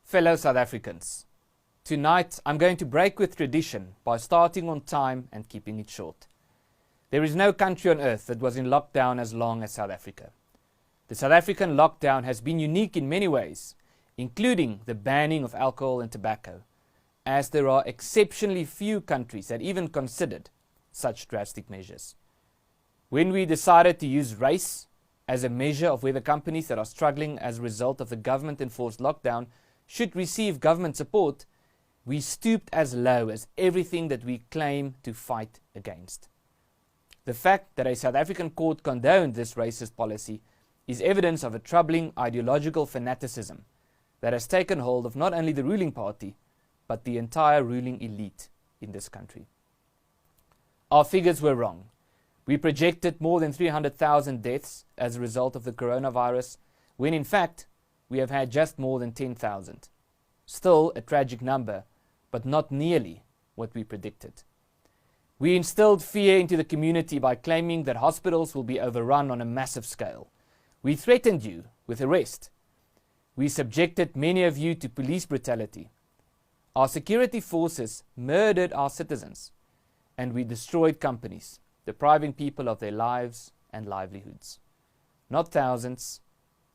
Fellow South Africans, tonight I'm going to break with tradition by starting on time and keeping it short. There is no country on earth that was in lockdown as long as South Africa. The South African lockdown has been unique in many ways, including the banning of alcohol and tobacco, as there are exceptionally few countries that even considered such drastic measures. When we decided to use race as a measure of whether companies that are struggling as a result of the government-enforced lockdown should receive government support, we stooped as low as everything that we claim to fight against. The fact that a South African court condoned this racist policy is evidence of a troubling ideological fanaticism that has taken hold of not only the ruling party, but the entire ruling elite in this country. Our figures were wrong. We projected more than 300,000 deaths as a result of the coronavirus, when in fact we have had just more than 10,000. Still a tragic number, but not nearly what we predicted. We instilled fear into the community by claiming that hospitals will be overrun on a massive scale. We threatened you with arrest. We subjected many of you to police brutality. Our security forces murdered our citizens, and we destroyed companies, depriving people of their lives and livelihoods. Not thousands,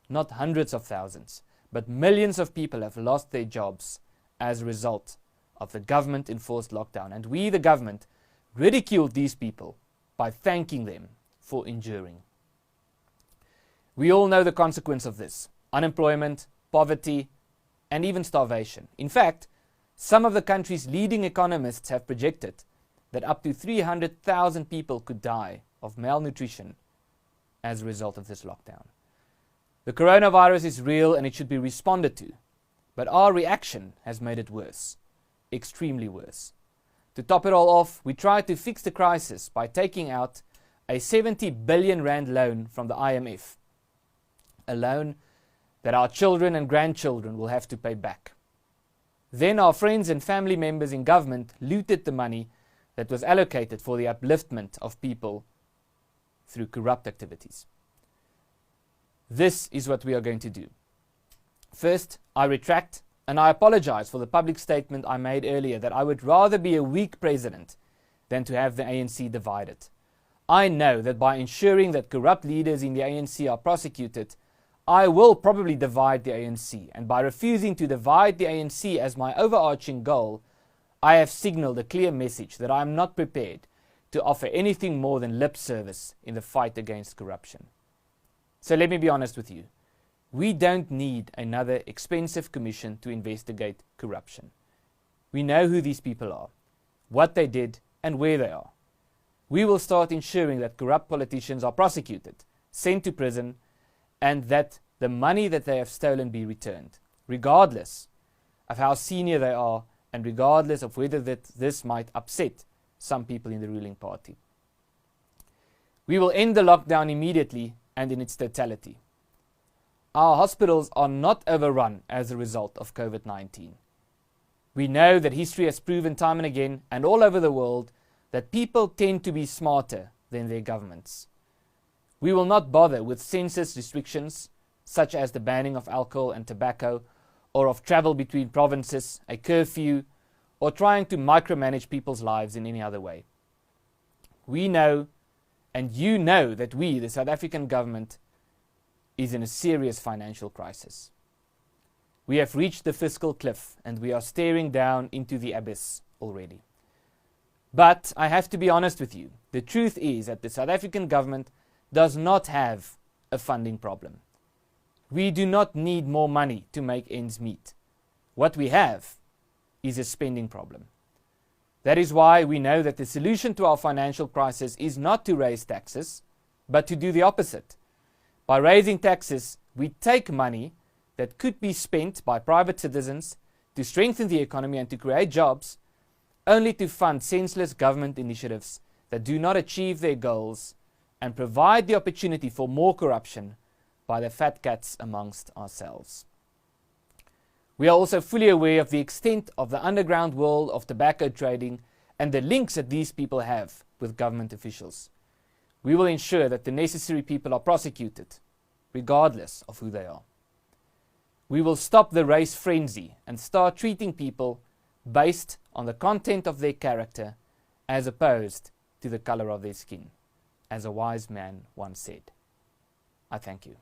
not hundreds of thousands, but millions of people have lost their jobs as a result of the government-enforced lockdown, and we, the government, ridiculed these people by thanking them for enduring. We all know the consequence of this: unemployment, poverty, and even starvation. In fact, some of the country's leading economists have projected that up to 300,000 people could die of malnutrition as a result of this lockdown. The coronavirus is real and it should be responded to, but our reaction has made it worse, extremely worse. To top it all off, we tried to fix the crisis by taking out a 70 billion rand loan from the IMF, a loan that our children and grandchildren will have to pay back. Then our friends and family members in government looted the money that was allocated for the upliftment of people through corrupt activities. This is what we are going to do. First, I retract and I apologize for the public statement I made earlier that I would rather be a weak president than to have the ANC divided. I know that by ensuring that corrupt leaders in the ANC are prosecuted, I will probably divide the ANC, and by refusing to divide the ANC as my overarching goal, I have signaled a clear message that I am not prepared to offer anything more than lip service in the fight against corruption. So let me be honest with you. We don't need another expensive commission to investigate corruption. We know who these people are, what they did, and where they are. We will start ensuring that corrupt politicians are prosecuted, sent to prison, and that the money that they have stolen be returned, regardless of how senior they are and regardless of whether this might upset some people in the ruling party. We will end the lockdown immediately and in its totality. Our hospitals are not overrun as a result of COVID-19. We know that history has proven time and again and all over the world that people tend to be smarter than their governments. We will not bother with census restrictions such as the banning of alcohol and tobacco, or of travel between provinces, a curfew, or trying to micromanage people's lives in any other way. We know, and you know, that we, the South African government, is in a serious financial crisis. We have reached the fiscal cliff and we are staring down into the abyss already. But I have to be honest with you. The truth is that the South African government does not have a funding problem. We do not need more money to make ends meet. What we have is a spending problem. That is why we know that the solution to our financial crisis is not to raise taxes, but to do the opposite. By raising taxes, we take money that could be spent by private citizens to strengthen the economy and to create jobs, only to fund senseless government initiatives that do not achieve their goals and provide the opportunity for more corruption by the fat cats amongst ourselves. We are also fully aware of the extent of the underground world of tobacco trading and the links that these people have with government officials. We will ensure that the necessary people are prosecuted, regardless of who they are. we will stop the race frenzy and start treating people based on the content of their character as opposed to the color of their skin, as a wise man once said. I thank you.